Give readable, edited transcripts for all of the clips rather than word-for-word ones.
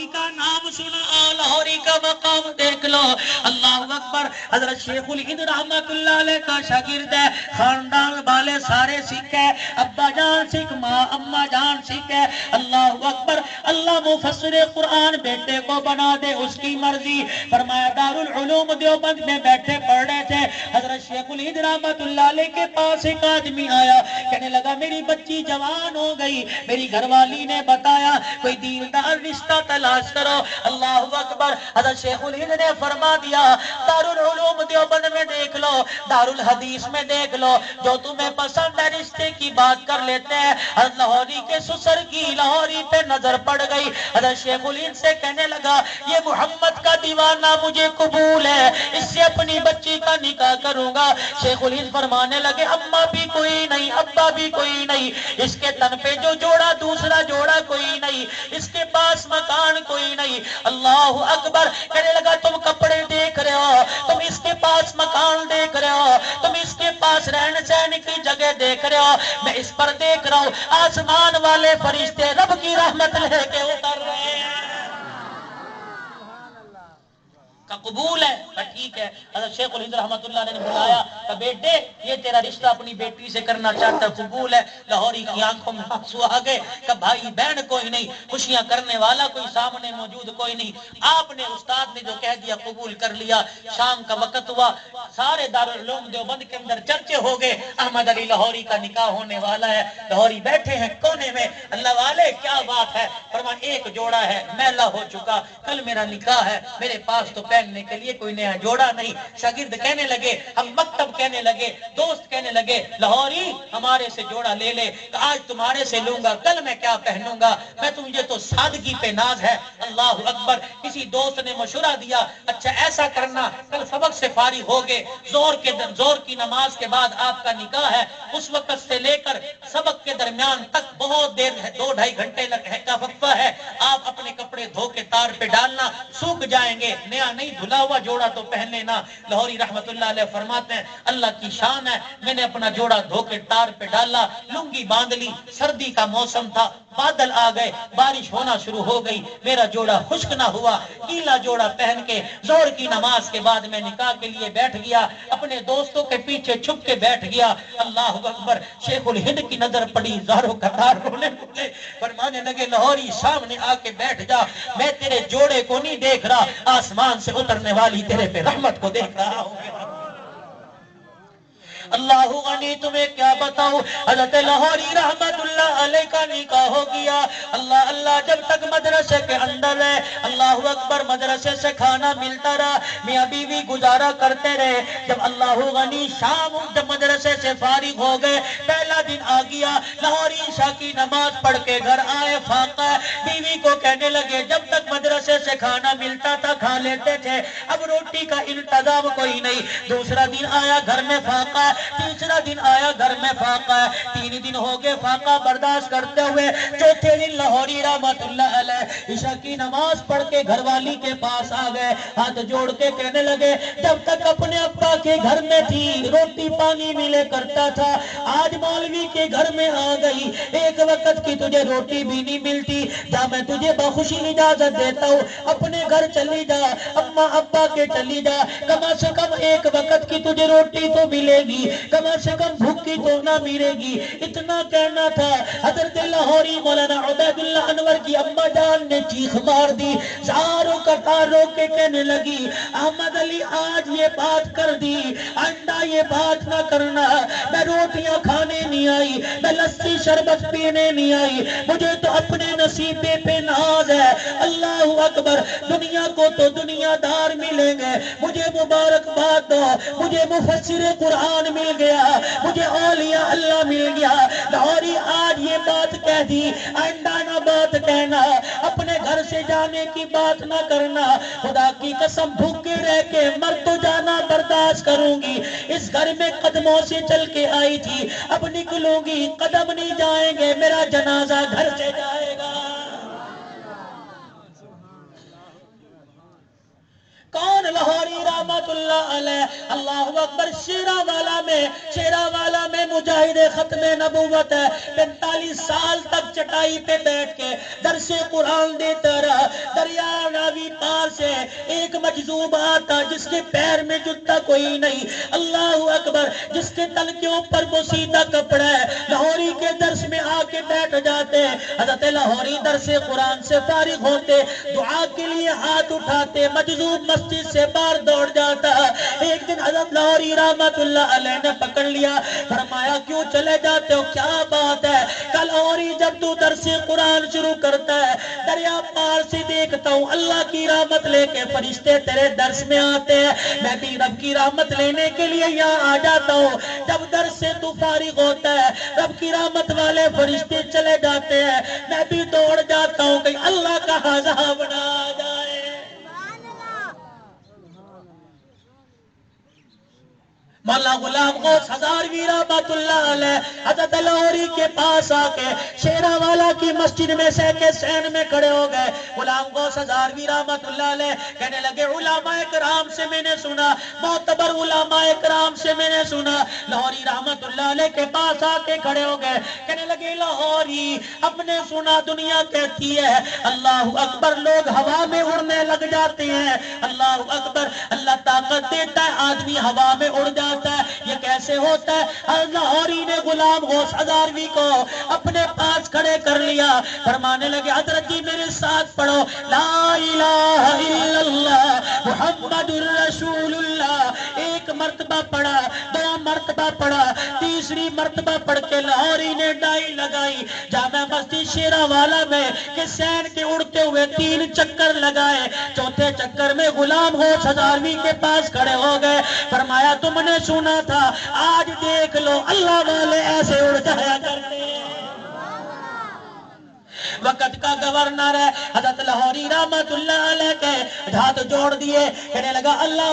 لاہوری کا نام سنا، لاہوری کا مقام دیکھ لو۔ اللہ اکبر۔ حضرت شیخ الہند رحمت اللہ علیہ کا شاگرد ہے، خاندان والے سارے سکھ ہے، ابا جان سکھ، ماں اما جان سکھ ہے۔ اللہ اکبر۔ اللہ مفسر قرآن بیٹے کو بنا دے، اس کی مرضی۔ فرمایا دارالعلوم دیوبند میں بیٹھے پڑھ رہے تھے، حضرت شیخ الہند رحمت اللہ علیہ کے پاس ایک آدمی آیا، کہنے لگا میری بچی جوان ہو گئی، میری گھر والی نے بتایا کوئی دیندار رشتہ تلاش کرو۔ اللہ اکبر۔ حضرت شیخ الہند نے فرما دیا دارالعلوم دیوبند میں دیکھ لو، دارالحدیث میں دیکھ لو، جو تمہیں پسند ہے رشتے کی بات کر لیتے ہیں۔ حضرت لاہوری کے سسر کی لاہوری پہ نظر پڑ گئی، حضرت شیخ الہند سے کہنے لگا یہ محمد کا دیوانہ مجھے قبول ہے، اس سے اپنی بچی کا نکاح کروں گا۔ شیخ الہند فرمانے لگے اماں بھی کوئی نہیں، ابا بھی کوئی نہیں، اس کے تن پہ جو جوڑا دوسرا جوڑا کوئی نہیں، اس کے پاس مکان کوئی نہیں۔ اللہ اکبر۔ کہنے لگا تم کپڑے دیکھ رہے ہو، تم اس کے پاس مکان دیکھ رہے ہو، تم اس کے پاس رہن سہن کی جگہ دیکھ رہے ہو، میں اس پر دیکھ رہا ہوں آسمان والے فرشتے رب کی رحمت لے کے اتر رہے ہیں کا قبول ہے۔ ٹھیک ہے۔ حضرت شیخ الہند رحمت اللہ علیہ نے بلایا کہ بیٹے یہ تیرا رشتہ اپنی بیٹی سے کرنا چاہتا ہے، قبول ہے۔ لاہوری کی آنکھوں میں آنسو آ گئے کہ بھائی بہن کوئی نہیں، خوشیاں کرنے والا کوئی سامنے موجود کوئی نہیں۔ آپ نے استاد نے جو کہہ دیا قبول کر لیا۔ شام کا وقت ہوا، سارے دارالعلوم دیوبند کے اندر چرچے ہو گئے احمد علی لاہوری کا نکاح ہونے والا ہے۔ لاہوری بیٹھے ہیں کونے میں، اللہ والے کیا بات ہے؟ فرمان ایک جوڑا ہے میلا ہو چکا، کل میرا نکاح ہے، میرے پاس تو پہننے کے لیے کوئی نیا جوڑا نہیں۔ شاگرد کہنے لگے، ہم مکتب کہنے لگے، دوست کہنے لگے لاہوری ہمارے سے جوڑا لے لے، آج تمہارے سے لوں گا کل میں کیا پہنوں گا، میں تمہیں تو سادگی پہ ناز ہے۔ اللہ اکبر۔ کسی دوست نے مشورہ دیا اچھا ایسا کرنا کل سبق سے فارغ ہو گئے، زور کی نماز کے بعد آپ کا نکاح ہے، اس وقت سے لے کر سبق کے درمیان تک بہت دیر ہے، 2-2.5 گھنٹے کا وقفہ ہے، آپ اپنے کپڑے دھو کے تار پہ ڈالنا، سوکھ جائیں گے، نیا نہیں دھلا ہوا جوڑا تو پہن لینا۔ لاہوری رحمت اللہ علیہ فرماتے ہیں اللہ کی شان ہے، میں نے اپنا جوڑا دھو کے تار پہ ڈالا، لنگی باندھ لی، سردی کا موسم تھا، بادل آ گئے، بارش ہونا شروع ہو گئی، میرا جوڑا خشک نہ ہوا، گیلا جوڑا پہن کے زور کی نماز کے بعد میں نکاح کے لیے بیٹھ گیا، اپنے دوستوں کے پیچھے چھپ کے بیٹھ گیا۔ اللہ اکبر۔ شیخ الہند کی نظر پڑی، زاروں قطار رونے لگے، فرمانے لگے لاہوری سامنے آ کے بیٹھ جا، میں تیرے جوڑے کو نہیں دیکھ رہا، آسمان سے اترنے والی تیرے پہ رحمت کو دیکھ رہا ہوں۔ اللہ غنی تمہیں کیا بتاؤں، حضرت لاہوری رحمت اللہ علیہ کا نکاح ہو گیا۔ اللہ اللہ جب تک مدرسے کے اندر ہے، اللہ اکبر، مدرسے سے کھانا ملتا رہا، میاں بیوی گزارا کرتے رہے۔ جب اللہ غنی شام جب مدرسے سے فارغ ہو گئے، پہلا دن آ گیا، لاہوری عشاء کی نماز پڑھ کے گھر آئے، فاقہ بیوی کو کہنے لگے جب تک مدرسے سے کھانا ملتا تھا کھا لیتے تھے، اب روٹی کا انتظام کوئی نہیں۔ دوسرا دن آیا گھر میں فاقہ، تیسرا دن آیا گھر میں فاقہ، 3 دن ہو گئے فاقہ برداشت کرتے ہوئے۔ چوتھے دن لاہوری رحمت اللہ علیہ عشاء کی نماز پڑھ کے گھر والی کے پاس آ گئے، ہاتھ جوڑ کے کہنے لگے جب تک اپنے ابا کے گھر میں تھی روٹی پانی ملے کرتا تھا، آج مولوی کے گھر میں آ گئی، ایک وقت کی تجھے روٹی بھی نہیں ملتی، جا میں تجھے بخوشی اجازت دیتا ہوں اپنے گھر چلی جا، اما ابا کے چلی جا، کم سے کم ایک وقت کی تجھے روٹی تو ملے گی، کم سے کم بھوکی تو نہ ملے گی۔ اتنا کہنا تھا، حضرت لاہوری مولانا عبید اللہ انور کی اما جان نے چیخ مار دی، زاروں قطار رو کے کہنے لگی احمد علی آج یہ بات کر دی، آئندہ یہ بات نہ کرنا، میں روٹیاں کھانے نہیں آئی، میں لسی شربت پینے نہیں آئی، مجھے تو اپنے نصیبے پہ ناز ہے۔ اللہ اکبر۔ دنیا کو تو دنیا دار ملیں گے، مجھے مبارکباد دو، مجھے مفسر قرآن مل گیا، مجھے اولیاء اللہ مل گیا۔ لاہوری آج یہ بات کہہ دی، آئندہ نہ بات کہنا، اپنے گھر سے جانے کی بات نہ کرنا، خدا کی قسم بھوکے رہ کے مر تو جانا برداشت کروں گی، اس گھر میں قدموں سے چل کے آئی تھی، اب نکلوں گی قدم نہیں جائیں گے، میرا جنازہ گھر سے جائے گا۔ کون؟ لاہوری رحمت اللہ علیہ۔ اللہ اکبر۔ شیراوالا میں مجاہد ختم نبوت ہے، 45 سال تک چٹائی پہ بیٹھ کے درس قرآن دیتا رہا، دریا پار سے ایک مجذوب آتا جس کے پیر میں جوتا کوئی نہیں، اللہ اکبر، جس کے تل کے اوپر بوسیدہ کپڑا ہے، لاہوری کے درس میں آ کے بیٹھ جاتے ہیں۔ حضرت لاہوری درس قرآن سے فارغ ہوتے، دعا کے لیے ہاتھ اٹھاتے، مجذوب مسجد سے باہر دوڑ جاتا۔ ایک دن حضرت لاہوری رحمت اللہ علیہ نے پکڑ لیا، فرمایا کیوں چلے جاتے ہو، کیا بات ہے؟ کل اوری جب تو درس قرآن شروع کرتا ہے، دریا پار سے دیکھتا ہوں اللہ کی رحمت لے کے فرشتے تیرے درس میں آتے ہیں، میں بھی رب کی رحمت لینے کے لیے یہاں آ جاتا ہوں۔ جب درس سے تو فارغ ہوتا ہے، رب کی رحمت والے فرشتے چلے جاتے ہیں، میں بھی دوڑ جاتا ہوں کہ اللہ کا خزانہ بنا جائے۔ مولا غلام غوث ہزاروی رحمت اللہ علیہ حضرت لاہوری کے پاس آ کے شیرہ والا کی مسجد میں سہ کے سین میں کھڑے ہو گئے۔ غلام غوث ہزاروی رحمت اللہ علیہ کہنے لگے علماء کرام سے میں نے سنا، معتبر علماء کرام سے میں نے سنا۔ لاہوری رحمت اللہ علیہ کے پاس آ کے کھڑے ہو گئے، کہنے لگے لاہوری ہم نے سنا دنیا کہتی ہے اللہ اکبر لوگ ہوا میں اڑنے لگ جاتے ہیں، اللہ اکبر اللہ طاقت دیتا ہے آدمی ہوا میں اڑ جاتا ہے، یہ کیسے ہوتا ہے؟ لاہوری نے غلام غوث ہزاروی کو اپنے پاس کھڑے کر لیا، فرمانے لگے حضرت جی میرے ساتھ پڑھو لا الہ الا اللہ محمد الرسول اللہ۔ ایک مرتبہ پڑھا، دو مرتبہ پڑھا، تیسری مرتبہ پڑھ کے لاہوری نے ڈائی لگائی جامع مسجد شیرہ والا میں کہ سین کے اڑتے ہوئے 3 چکر لگائے، چوتھے چکر میں غلام غوث ہزاروی کے پاس کھڑے ہو گئے، فرمایا تم نے سنا تھا آج دیکھ لو اللہ والے ایسے اڑ جایا کرتے ہیں۔ وقت کا گورنر ہے حضرت لاہوری رحمت اللہ علیہ کے ہاتھ جوڑ دیے، کہنے لگا اللہ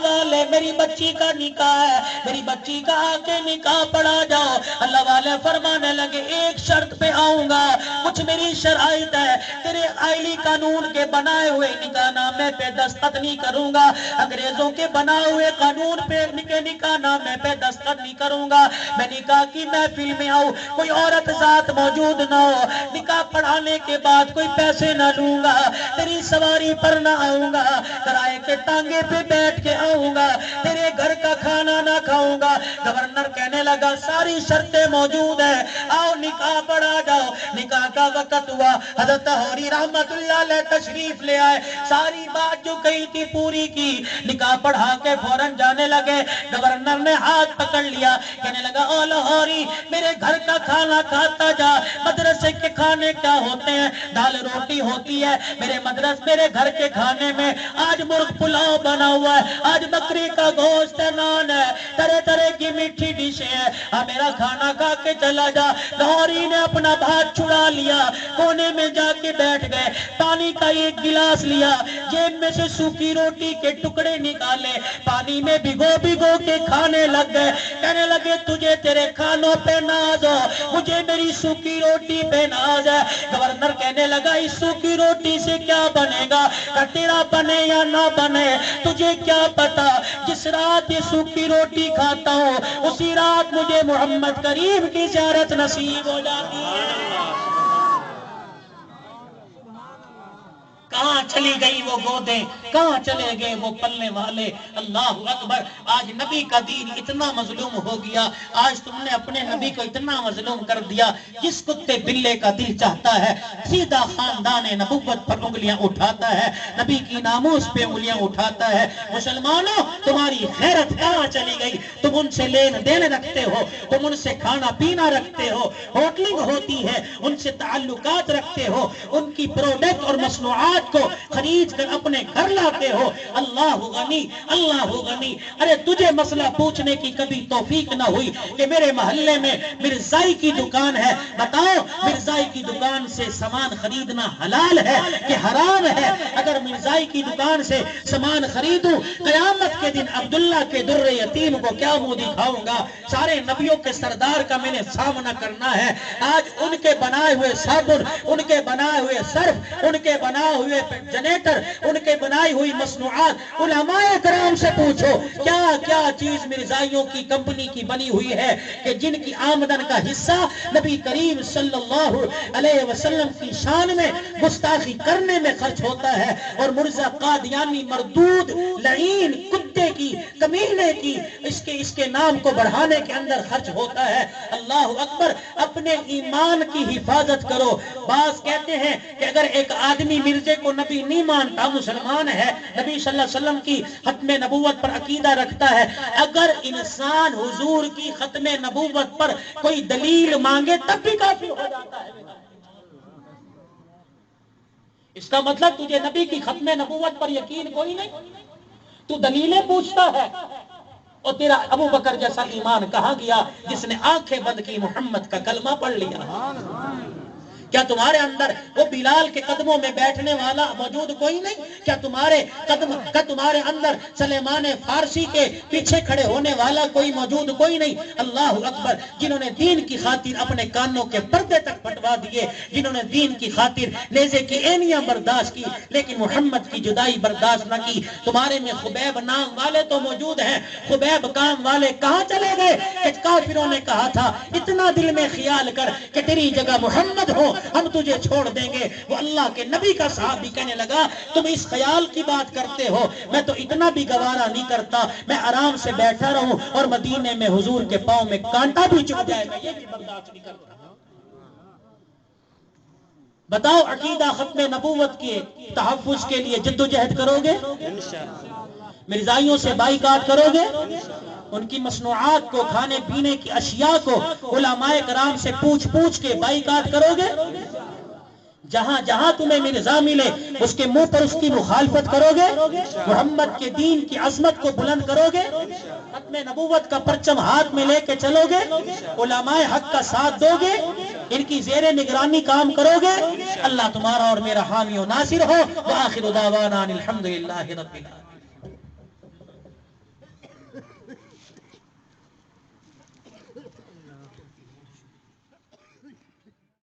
والے میری بچی کا نکاح ہے، میری بچی کا آ کے نکاح پڑھا جاؤ۔ اللہ والے فرمانے لگے ایک شرط پہ آؤں گا، کچھ میری شرائط ہے، تیرے آئلی قانون کے بنائے ہوئے نکاح نامے پہ دستخط نہیں کروں گا، انگریزوں کے بنائے ہوئے قانون پہ نکاح نامے پہ دستخط نہیں کروں گا، میں نکاح کی محفل میں آؤں کوئی عورت ذات موجود نہ ہو، نکاح پڑھانے کے بعد کوئی پیسے نہ لوں گا، تیری سواری پر نہ آؤں گا، کرائے کے ٹانگے پہ بیٹھ کے آؤں گا، تیرے گھر کا کھانا نہ کھاؤں گا۔ گورنر کہنے لگا ساری شرطیں موجود ہیں، آؤ نکاح پڑھا جاؤ۔ نکاح کا وقت ہوا، حضرت لاہوری رحمت اللہ علیہ تشریف لے آئے، ساری بات جو کہی تھی پوری کی، نکاح پڑھا کے فوراً جانے لگے۔ گورنر نے ہاتھ پکڑ لیا، کہنے لگا او لاہوری میرے گھر کا کھانا کھاتا جا، مدرسے کے کھانے کیا ہوتے ہیں؟ دال روٹی ہوتی ہے، میرے گھر کے کھانے میں آج مرغ پلاؤ بنا ہوا ہے، آج بکری کا گوشت ہے، نان ہے، طرح طرح کی میٹھی ڈشیں ہیں، میرا کھانا کھا کے چلا جا۔ لاہوری نے اپنا بھات چھڑا لیا، کونے میں جا کے بیٹھ گئے، پانی کا ایک گلاس لیا، جیب میں سے سوکھی روٹی کے ٹکڑے نکالے، پانی میں بھگو کے کھانے لگ گئے، کہنے لگے تجھے تیرے کھانوں پہ ناز ہو، مجھے میری سوکھی روٹی پہ ناز ہے۔ گورنر کہنے لگا اس سوکھی روٹی سے کیا بنے گا، تیرا بنے یا نہ بنے تجھے کیا پتا، جس رات یہ سوکھی روٹی کھاتا ہوں اسی رات مجھے محمد کریم کی زیارت نصیب ہو جاتی ہے۔ کہاں چلی گئی وہ گودیں، کہاں چلے گئے وہ پلنے والے؟ اللہ اکبر، آج نبی کا دین اتنا مظلوم ہو گیا، آج تم نے اپنے نبی کو اتنا مظلوم کر دیا، جس کتے بلے کا دل چاہتا ہے سیدھا خاندان نبوت پر انگلیاں اٹھاتا ہے، نبی کی ناموس پہ انگلیاں اٹھاتا ہے۔ مسلمانوں تمہاری غیرت کہاں چلی گئی؟ تم ان سے لین دین رکھتے ہو، تم ان سے کھانا پینا رکھتے ہو، ہوٹلنگ ہوتی ہے، ان سے تعلقات رکھتے ہو، ان کی پروڈکٹ اور مصنوعات کو خرید کر اپنے گھر لاتے ہو۔ اللہ غنی، اللہ غنی۔ ارے تجھے مسئلہ پوچھنے کی کبھی توفیق نہ ہوئی کہ میرے محلے میں مرزائی کی دکان ہے، بتاؤ مرزائی کی دکان سے سامان خریدنا حلال ہے کہ حرام ہے؟ اگر مرزائی کی دکان سے سامان خریدوں قیامت کے دن عبداللہ کے در یتیم کو کیا منہ دکھاؤں گا؟ سارے نبیوں کے سردار کا میں نے سامنا کرنا ہے۔ آج ان کے بنائے ہوئے صابن، ان کے بنائے ہوئے صرف، ان کے بنائے ہوئے جنریٹر، ان کے بنائی بنائی ہوئی مصنوعات علماء کرام سے پوچھو کیا کیا چیز مرزائیوں کی کمپنی کی بنی ہوئی ہے کہ جن کی آمدن کا حصہ نبی کریم صلی اللہ علیہ وسلم کی شان میں گستاخی کرنے میں خرچ ہوتا ہے، اور مرزا قادیانی مردود لعین کتے کی کمینے کی اس کے نام کو بڑھانے کے اندر خرچ ہوتا ہے۔ اللہ اکبر، اپنے ایمان کی حفاظت کرو۔ بعض کہتے ہیں کہ اگر ایک آدمی مرزے کو نبی نہیں مانتا، مسلمان ہے، نبی صلی اللہ علیہ وسلم کی ختم نبوت پر عقیدہ رکھتا ہے، اگر انسان حضور کی ختم نبوت پر کوئی دلیل مانگے تب بھی کافر ہو جاتا ہے۔ اس کا مطلب تجھے نبی کی ختم نبوت پر یقین کوئی نہیں، تو دلیلیں پوچھتا ہے، اور تیرا ابو بکر جیسا ایمان کہاں گیا جس نے آنکھیں بند کی محمد کا کلمہ پڑھ لیا؟ کیا تمہارے اندر وہ بلال کے قدموں میں بیٹھنے والا موجود کوئی نہیں؟ کیا تمہارے اندر سلیمان فارسی کے پیچھے کھڑے ہونے والا کوئی موجود کوئی نہیں؟ اللہ اکبر، جنہوں نے دین کی خاطر اپنے کانوں کے پردے تک پھٹوا دیے، جنہوں نے دین کی خاطر نیزے کی اینیاں برداشت کی لیکن محمد کی جدائی برداشت نہ کی۔ تمہارے میں خبیب نام والے تو موجود ہیں، خبیب کام والے کہاں چلے گئے کہ کافروں نے کہا تھا اتنا دل میں خیال کر کہ تیری جگہ محمد ہو ہم تجھے چھوڑ دیں گے۔ وہ اللہ کے نبی کا صحابی کہنے لگا تم اس خیال کی بات کرتے ہو، میں تو اتنا بھی گوارا نہیں کرتا، میں آرام سے بیٹھا رہوں اور مدینے میں حضور کے پاؤں میں کانٹا بھی چبھ جائے میں یہ بھی برداشت نہیں کرتا۔ بتاؤ عقیدہ ختم نبوت کے تحفظ کے لیے جدوجہد کرو گے؟ مرزائیوں سے بائیکاٹ کرو گے؟ ان کی مصنوعات کو، کھانے پینے کی اشیاء کو علماء کرام سے پوچھ پوچھ کے بائیکاٹ کرو گے؟ جہاں جہاں تمہیں مرزا ملے اس کے منہ پر اس کی مخالفت کرو گے؟ محمد کے دین کی عظمت کو بلند کرو گے؟ ختم نبوت کا پرچم ہاتھ میں لے کے چلو گے؟ علماء حق کا ساتھ دو گے؟ ان کی زیر نگرانی کام کرو گے؟ اللہ تمہارا اور میرا حامی و ناصر ہو۔ وآخر دعوانا الحمدللہ رب العالمین۔